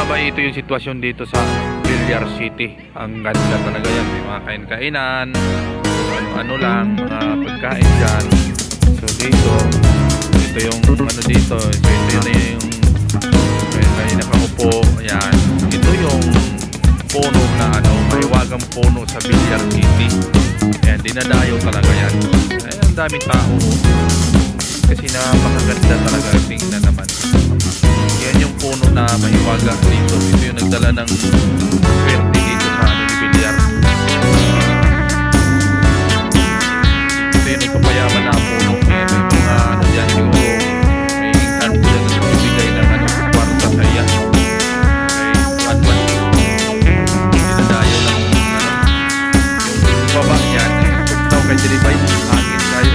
Ba, ito yung sitwasyon dito sa Villar City. Ang ganda talaga yan. May mga kain-kainan, ano lang, mga pagkain dyan. So dito, ito yung ano dito. So ito yun yung may nakaupo. Ayan. Ito yung puno na ano, mahiwagang puno sa Villar City. Ayan, dinadayo talaga yan. Ayan, ang daming tao. Kasi napakaganda talaga. Tingnan naman. Yan yung puno na mahiwaga dito. Ito yung nagdala ng swerte dito sa ano ni Villar. Ito yung nagpapayaman na puno. Ayan, may mga ano dyan siguro. May income dyan na nagbibigay ng ano, kwarta sa iya. Okay, dinadayo lang ano. Yung baba yan. Ito kay Diribay. Hangin tayo.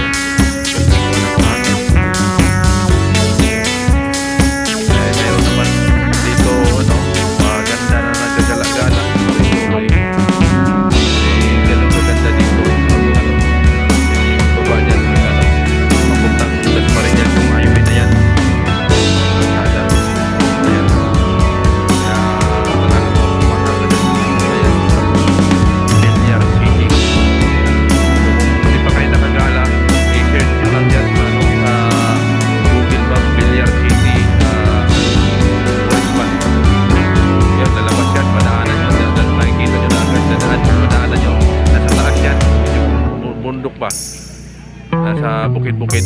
Bundok ba? Nasa bukid-bukid.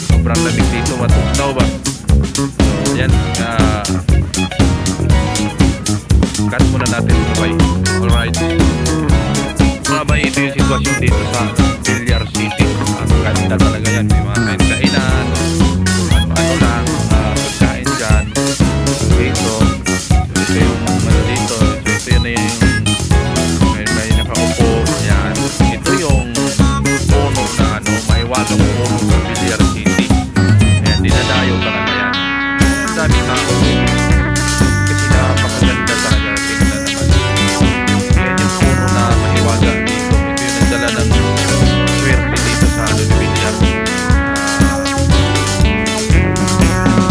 Sobrang lamig dito. Matugnaw ba? So, yan. Cut muna natin. Bye. Alright. Mga bay, ito yung sitwasyon dito sa Villar City. Ang ganda talaga yan. May mga kain-kainan. Ano lang. Pagkain dyan. Dito. Ito yung ano dito. Ito yun na yung may nakaupo. Yan. Ito yung puno na ano, mahiwagang puno sa Villar City. Ayan, dinadayo talaga yan. Ang daming tao. Kasi napakaganda talaga. Tingnan naman. Ayan yung puno na mahiwaga dito. Ito yung nagdala ng swerte dito sa ano, Villar.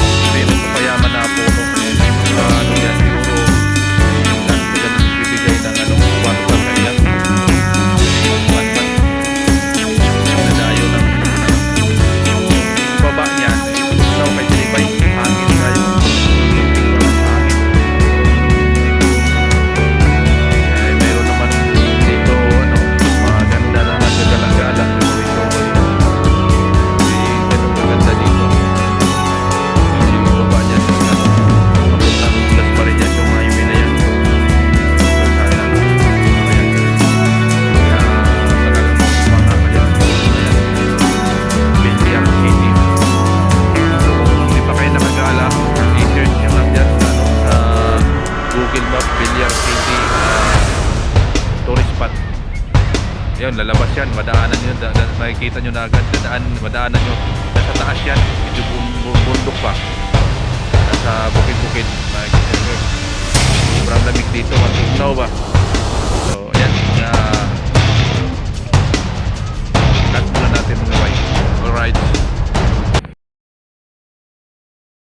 Ito yung nagpapayaman na puno. Ano yan, siguro sila nagbibigay ng ano, kwarta sa iya. Dinadayo ng baba niyan. Ito kay Diribay. Hangin tayo. Ay, meron naman dito ano, maganda na nagagala-gala. Ganun maganda dito. Yung baba niyan, papuntang ulas pa rin yan yung highway na yan. Villar City. So, kung hindi pa kayo nakagala, i-search nyo lang dyan sa, ano, sa Google Map, Villar City tourist spot. Yun, lalabas yan, madaanan nyo, makikita nyo na agad, madaanan nyo, nasa taas yan, medyo bundok pa, nasa bukid-bukid, makikita nyo. Sobrang lamig dito, matugnaw ba?